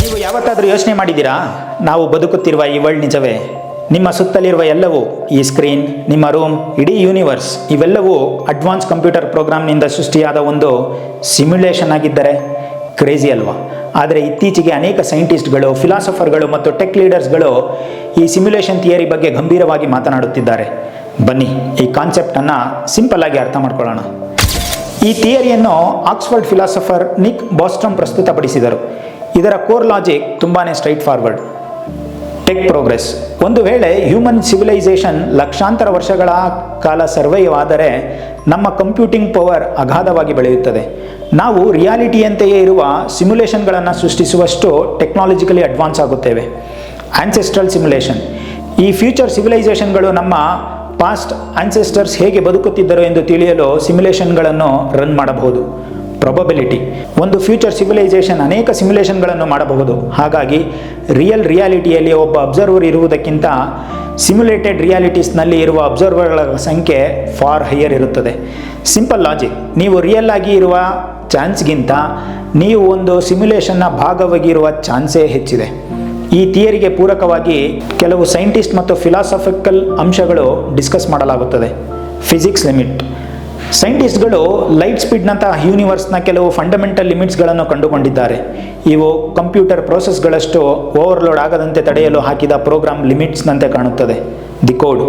ನೀವು ಯಾವತ್ತಾದರೂ ಯೋಚನೆ ಮಾಡಿದ್ದೀರಾ, ನಾವು ಬದುಕುತ್ತಿರುವ ಈ ವರ್ಲ್ಡ್ ನಿಜವೇ? ನಿಮ್ಮ ಸುತ್ತಲಿರುವ ಎಲ್ಲವೂ, ಈ ಸ್ಕ್ರೀನ್, ನಿಮ್ಮ ರೂಮ್, ಇಡೀ ಯೂನಿವರ್ಸ್, ಇವೆಲ್ಲವೂ ಅಡ್ವಾನ್ಸ್ ಕಂಪ್ಯೂಟರ್ ಪ್ರೋಗ್ರಾಮ್ನಿಂದ ಸೃಷ್ಟಿಯಾದ ಒಂದು ಸಿಮ್ಯುಲೇಷನ್ ಆಗಿದ್ದರೆ ಕ್ರೇಜಿ ಅಲ್ವಾ? ಆದರೆ ಇತ್ತೀಚೆಗೆ ಅನೇಕ ಸೈಂಟಿಸ್ಟ್ಗಳು, ಫಿಲಾಸಫರ್ಗಳು ಮತ್ತು ಟೆಕ್ ಲೀಡರ್ಸ್ಗಳು ಈ ಸಿಮ್ಯುಲೇಷನ್ ಥಿಯರಿ ಬಗ್ಗೆ ಗಂಭೀರವಾಗಿ ಮಾತನಾಡುತ್ತಿದ್ದಾರೆ. ಬನ್ನಿ ಈ ಕಾನ್ಸೆಪ್ಟನ್ನು ಸಿಂಪಲ್ ಆಗಿ ಅರ್ಥ ಮಾಡ್ಕೊಳ್ಳೋಣ. ಈ ಥಿಯರಿಯನ್ನು ಆಕ್ಸ್ಫರ್ಡ್ ಫಿಲಾಸಫರ್ ನಿಕ್ ಬಾಸ್ಟ್ರಮ್ ಪ್ರಸ್ತುತಪಡಿಸಿದರು. ಇದರ ಕೋರ್ ಲಾಜಿಕ್ ತುಂಬಾ ಸ್ಟ್ರೈಟ್ ಫಾರ್ವರ್ಡ್. Tech progress. ಒಂದು ವೇಳೆ ಹ್ಯೂಮನ್ ಸಿವಿಲೈಸೇಷನ್ ಲಕ್ಷಾಂತರ ವರ್ಷಗಳ ಕಾಲ ಸರ್ವೈವ್ ಆದರೆ ನಮ್ಮ ಕಂಪ್ಯೂಟಿಂಗ್ ಪವರ್ ಅಗಾಧವಾಗಿ ಬೆಳೆಯುತ್ತದೆ. ನಾವು ರಿಯಾಲಿಟಿಯಂತೆಯೇ ಇರುವ ಸಿಮ್ಯುಲೇಷನ್ಗಳನ್ನು ಸೃಷ್ಟಿಸುವಷ್ಟು ಟೆಕ್ನಾಲಜಿಕಲಿ ಅಡ್ವಾನ್ಸ್ ಆಗುತ್ತೇವೆ. Ancestral simulation. ಈ ಫ್ಯೂಚರ್ ಸಿವಿಲೈಸೇಷನ್ಗಳು ನಮ್ಮ ಪಾಸ್ಟ್ ಆನ್ಸೆಸ್ಟರ್ಸ್ ಹೇಗೆ ಬದುಕುತ್ತಿದ್ದರು ಎಂದು ತಿಳಿಯಲು ಸಿಮ್ಯುಲೇಷನ್ಗಳನ್ನು ರನ್ ಮಾಡಬಹುದು. ಪ್ರೊಬಬಿಲಿಟಿ. ಒಂದು ಫ್ಯೂಚರ್ ಸಿವಿಲೈಸೇಷನ್ ಅನೇಕ ಸಿಮ್ಯುಲೇಷನ್ಗಳನ್ನು ಮಾಡಬಹುದು. ಹಾಗಾಗಿ ರಿಯಾಲಿಟಿಯಲ್ಲಿ ಒಬ್ಬ ಅಬ್ಸರ್ವರ್ ಇರುವುದಕ್ಕಿಂತ ಸಿಮ್ಯುಲೇಟೆಡ್ ರಿಯಾಲಿಟೀಸ್ನಲ್ಲಿ ಇರುವ ಅಬ್ಸರ್ವರ್ಗಳ ಸಂಖ್ಯೆ ಫಾರ್ ಹೈಯರ್ ಇರುತ್ತದೆ. Simple logic. ನೀವು ರಿಯಲ್ ಆಗಿ ಇರುವ ಚಾನ್ಸ್ಗಿಂತ ನೀವು ಒಂದು ಸಿಮ್ಯುಲೇಷನ್ನ ಭಾಗವಾಗಿರುವ ಚಾನ್ಸೇ ಹೆಚ್ಚಿದೆ. ಈ ಥಿಯರಿಗೆ ಪೂರಕವಾಗಿ ಕೆಲವು ಸೈಂಟಿಸ್ಟ್ ಮತ್ತು ಫಿಲಾಸಫಿಕಲ್ ಅಂಶಗಳು ಡಿಸ್ಕಸ್ ಮಾಡಲಾಗುತ್ತದೆ. Physics limit. ಸೈಂಟಿಸ್ಟ್ಗಳು ಲೈಟ್ ಸ್ಪೀಡ್ನಂತಹ ಯೂನಿವರ್ಸ್ನ ಕೆಲವು ಫಂಡಮೆಂಟಲ್ ಲಿಮಿಟ್ಸ್ಗಳನ್ನು ಕಂಡುಕೊಂಡಿದ್ದಾರೆ. ಇವು ಕಂಪ್ಯೂಟರ್ ಪ್ರೋಸೆಸ್ಗಳಷ್ಟು ಓವರ್ಲೋಡ್ ಆಗದಂತೆ ತಡೆಯಲು ಹಾಕಿದ ಪ್ರೋಗ್ರಾಮ್ ಲಿಮಿಟ್ಸ್ನಂತೆ ಕಾಣುತ್ತದೆ. The code.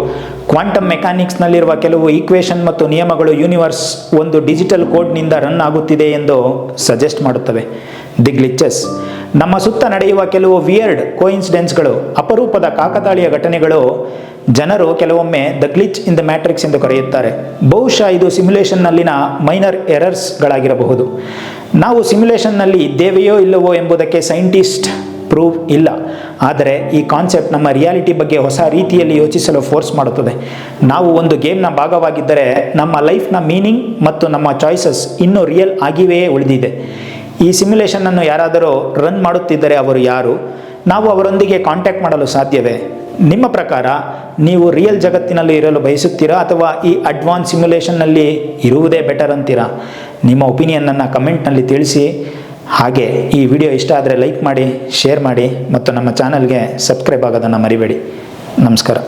ಕ್ವಾಂಟಮ್ ಮೆಕ್ಯಾನಿಕ್ಸ್ನಲ್ಲಿರುವ ಕೆಲವು ಈಕ್ವೇಷನ್ ಮತ್ತು ನಿಯಮಗಳು ಯೂನಿವರ್ಸ್ ಒಂದು ಡಿಜಿಟಲ್ ಕೋಡ್ನಿಂದ ರನ್ ಆಗುತ್ತಿದೆ ಎಂದು ಸಜೆಸ್ಟ್ ಮಾಡುತ್ತವೆ. The glitches. ನಮ್ಮ ಸುತ್ತ ನಡೆಯುವ ಕೆಲವು ವಿಯರ್ಡ್ ಕೋಇನ್ಸಿಡೆನ್ಸ್ಗಳು, ಅಪರೂಪದ ಕಾಕತಾಳೀಯ ಘಟನೆಗಳು ಜನರು ಕೆಲವೊಮ್ಮೆ the glitch in the matrix ಎಂದು ಕರೆಯುತ್ತಾರೆ. ಬಹುಶಃ ಇದು ಸಿಮ್ಯುಲೇಷನ್ನಲ್ಲಿನ ಮೈನರ್ ಎರರ್ಸ್ಗಳಾಗಿರಬಹುದು. ನಾವು ಸಿಮ್ಯುಲೇಷನ್ನಲ್ಲಿ ಇದ್ದೇವೆಯೋ ಇಲ್ಲವೋ ಎಂಬುದಕ್ಕೆ ಸೈಂಟಿಸ್ಟ್ ಪ್ರೂವ್ ಇಲ್ಲ. ಆದರೆ ಈ ಕಾನ್ಸೆಪ್ಟ್ ನಮ್ಮ ರಿಯಾಲಿಟಿ ಬಗ್ಗೆ ಹೊಸ ರೀತಿಯಲ್ಲಿ ಯೋಚಿಸಲು ಫೋರ್ಸ್ ಮಾಡುತ್ತದೆ. ನಾವು ಒಂದು ಗೇಮ್ನ ಭಾಗವಾಗಿದ್ದರೆ ನಮ್ಮ ಲೈಫ್ನ ಮೀನಿಂಗ್ ಮತ್ತು ನಮ್ಮ ಚಾಯ್ಸಸ್ ಇನ್ನೂ ರಿಯಲ್ ಆಗಿವೆಯೇ ಉಳಿದಿದೆ. ಈ ಸಿಮ್ಯುಲೇಷನನ್ನು ಯಾರಾದರೂ ರನ್ ಮಾಡುತ್ತಿದ್ದರೆ ಅವರು ಯಾರು? ನಾವು ಅವರೊಂದಿಗೆ ಕಾಂಟ್ಯಾಕ್ಟ್ ಮಾಡಲು ಸಾಧ್ಯವೇ? ನಿಮ್ಮ ಪ್ರಕಾರ ನೀವು ರಿಯಲ್ ಜಗತ್ತಿನಲ್ಲಿ ಇರಲು ಬಯಸುತ್ತೀರಾ ಅಥವಾ ಈ ಅಡ್ವಾನ್ಸ್ ಸಿಮ್ಯುಲೇಷನ್ನಲ್ಲಿ ಇರುವುದೇ ಬೆಟರ್ ಅಂತೀರಾ? ನಿಮ್ಮ ಒಪಿನಿಯನ್ನನ್ನು ಕಮೆಂಟ್ನಲ್ಲಿ ತಿಳಿಸಿ. ಹಾಗೆ ಈ ವಿಡಿಯೋ ಇಷ್ಟ ಆದರೆ ಲೈಕ್ ಮಾಡಿ, ಶೇರ್ ಮಾಡಿ ಮತ್ತು ನಮ್ಮ ಚಾನಲ್ಗೆ ಸಬ್ಸ್ಕ್ರೈಬ್ ಆಗೋದನ್ನು ಮರಿಬೇಡಿ. ನಮಸ್ಕಾರ.